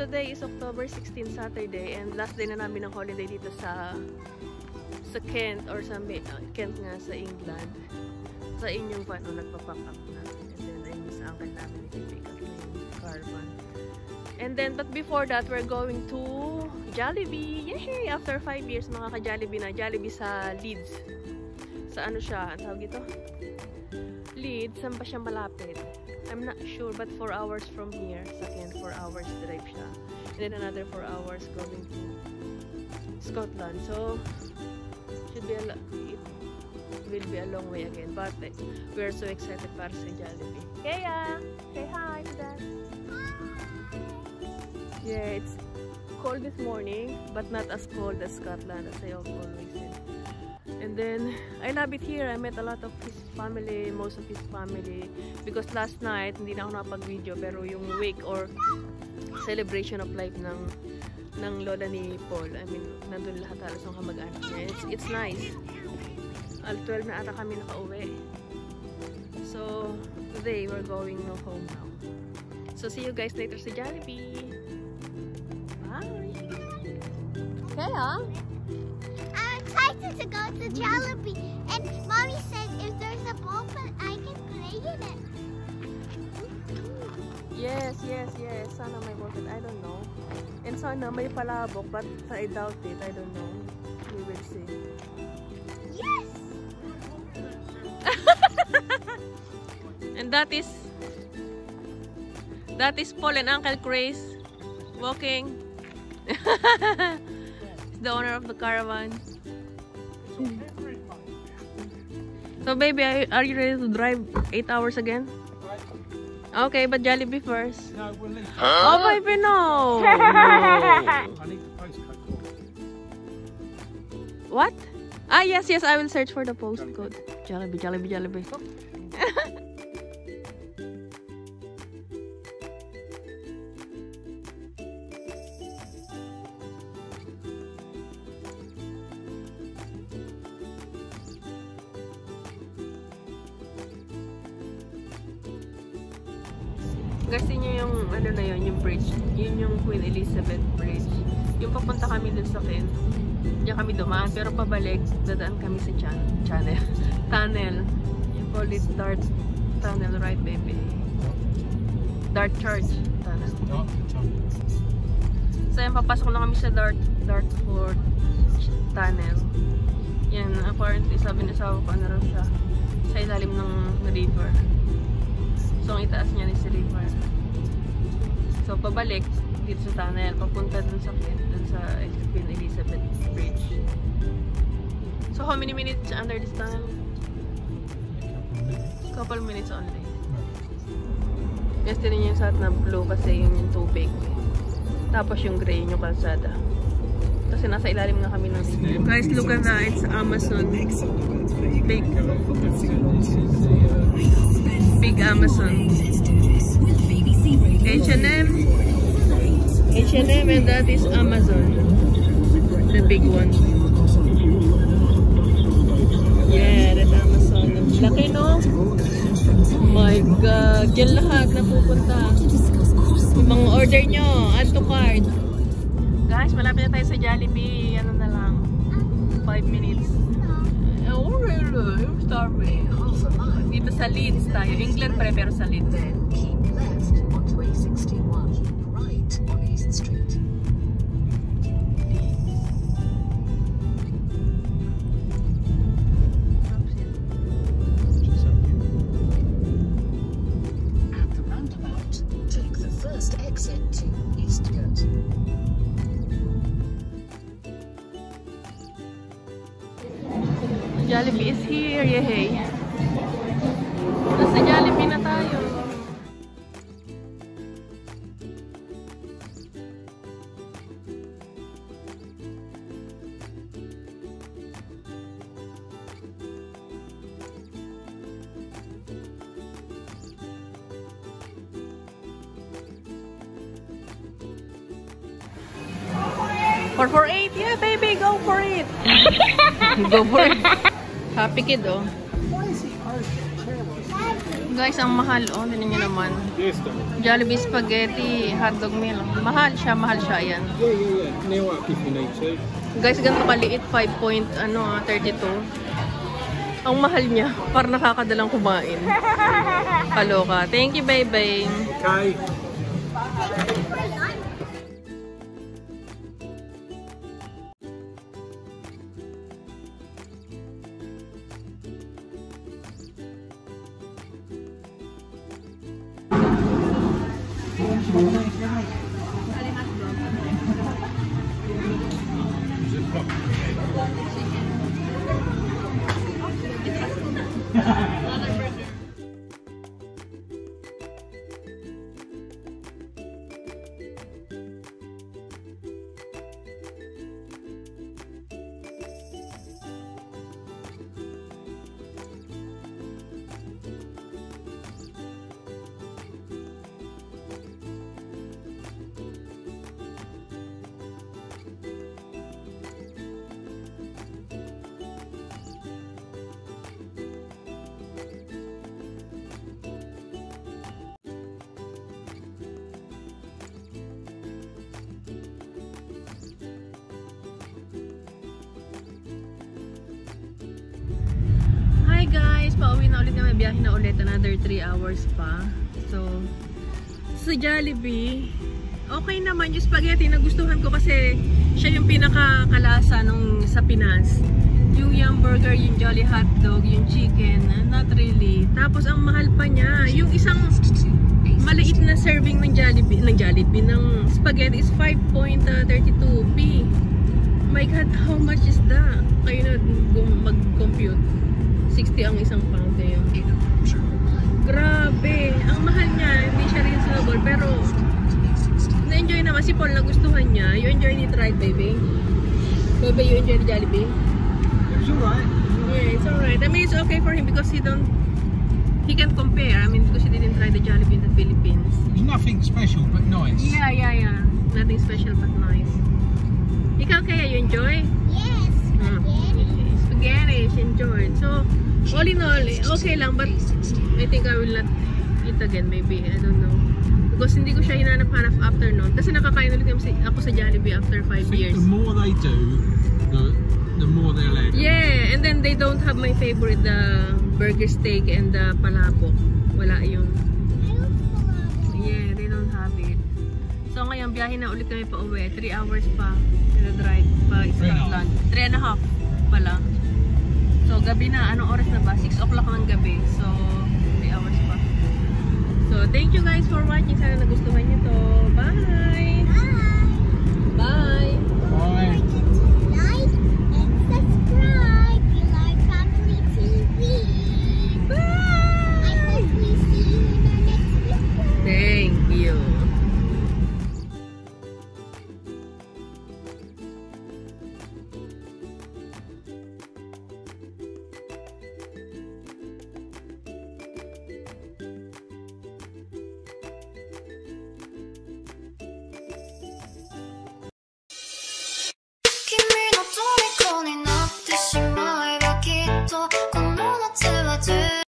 today is October 16, Saturday, and last day na namin ng holiday dito sa Kent, or sa Kent nga sa England. Sa inyong van, nagpa-pack up namin. And then, ayun sa uncle namin, i-pick up na yung caravan. And then, but before that, we're going to Jollibee. Yay! After 5 years, mga ka-Jollibee na. Jollibee sa Leeds. Sa ano siya? Ang tawag ito? Leeds. Saan pa siya malapit? I'm not sure, but 4 hours from here. Sa Kent, 4 hours drive siya. And then another 4 hours going to Scotland. So, it will be a long way again. But we're so excited para sa Jollibee. Kaya! Say hi to Dad! Yeah, it's cold this morning, but not as cold as Scotland, as I always say. And then, I love it here. I met a lot of his family, most of his family. Because last night, hindi na ako nakapag-video, pero yung wake or celebration of life ng lola ni Paul, I mean, nandun lahat halos ng kamag-anak niya. It's nice. Al 12 na ata kami nakauwi. So, today, we're going home now. So, see you guys later sa Jollibee. Bye! Kaya? Excited to go to Jollibee, and Mommy said if there's a ball, I can play in it. Yes. Sana may ball, I don't know. And sana may palabok, but I doubt it. I don't know. We will see. Yes. And that is Paul and Uncle Chris walking. He's the owner of the caravan. So baby, are you ready to drive 8 hours again? Okay, but Jollibee first. No, we'll leave. Oh baby, no! I need the postcode. What? Ah, yes, I will search for the postcode. Jollibee. Kasi nyo yung ano na yun, yung bridge. Yun yung Queen Elizabeth Bridge. Yung papunta kami dun sa Kent, diyan kami dumaan. Pero pabalik, dadaan kami sa tunnel. You call it Dart Tunnel, right baby? Dart Church Tunnel. So yan, papasok na kami sa Dartford Tunnel. Yan, apparently sabi ni Sawa ko, ano raw siya, sa ilalim ng river. So, ang itaas niya ni si river. So, pabalik dito sa tunnel, papunta dun sa Kent, dun sa Queen Elizabeth Bridge. So, how many minutes under this tunnel? Couple minutes only. Yes, din niya yung sat na blue kasi yun yung tubig. Tapos yung gray, yung kalsada. Kasi nasa ilalim na kami ng river. Guys, look at that. It's Amazon. Big Amazon. H&M, and that is Amazon. The big one. Yeah, that's Amazon. Laki, no? Oh my God. Diyan lahat napupunta. Yung mga order nyo, add to cart. Guys, malapit na tayo sa Jollibee. Ano na lang? 5 minutes. Oh, really? I'm starving. Dito sa Leeds tayo. England pa rin, pero sa Leeds. Keep left onto A61, right on East Street. At the roundabout, take the first exit to Eastgate. Jollibee is here, yehey. Nasa Jollibee na tayo. For 8, yeah baby, go for it. Go for it. Happy kid, oh. Why is he open? Guys, ang mahal. Oh, tingnan nyo naman. Yes, though. Jollibee spaghetti, hotdog meal. Mahal siya yan. Yeah. Nail up if you need to. Guys, ganito kaliit, 5.32. Ang mahal niya, parang nakakadalang kumain. Kaloka. Thank you, bye-bye. Okay. Hi guys! Pauwi na ulit kami. Biyahe na ulit. Another 3 hours pa. So, sa Jollibee, okay naman yung spaghetti. Nagustuhan ko kasi siya yung pinakakalasa nung sa Pinas. Yung burger, yung Jolly hotdog, yung chicken, not really. Tapos ang mahal pa niya. Yung isang maliit na serving ng Jollibee, ng spaghetti is 5.32p. My God, how much is that? Kayo na mag-compute. 60 ang isang pound ngayon. Grabe! Ang mahal niya, hindi siya reasonable, pero na-enjoy naman. Si Paul nagustuhan niya. You enjoy it, right, baby? Baby, you enjoy the Jollibee? It was alright. Yeah, it's alright. I mean, it's okay for him because he can compare. I mean, because he didn't try the Jollibee in the Philippines. It was nothing special, but nice. Yeah. Nothing special but nice. Ikaw kaya, you enjoy? Yes, spaghetti. Spaghetti, she enjoyed. So, all in all, okay lang, but I think I will not eat again, maybe. I don't know. Because hindi ko siya hinanap-hanap after noon. Kasi nakakain ulit ako sa Jollibee after 5 years. The more they do, the more they'll add. Yeah, and then they don't have my favorite, the burger steak and the palabok. Wala yung... Yeah, they don't have it. So ngayon, biyahe na ulit kami pa uwi. 3 hours pa. Drive pa Scotland. 3.5 pala. So gabi na. Anong oras na ba? 6 o'clock ng gabi. So 3 hours pa. So thank you guys for watching. Sana nagustuhan nyo to. Bye!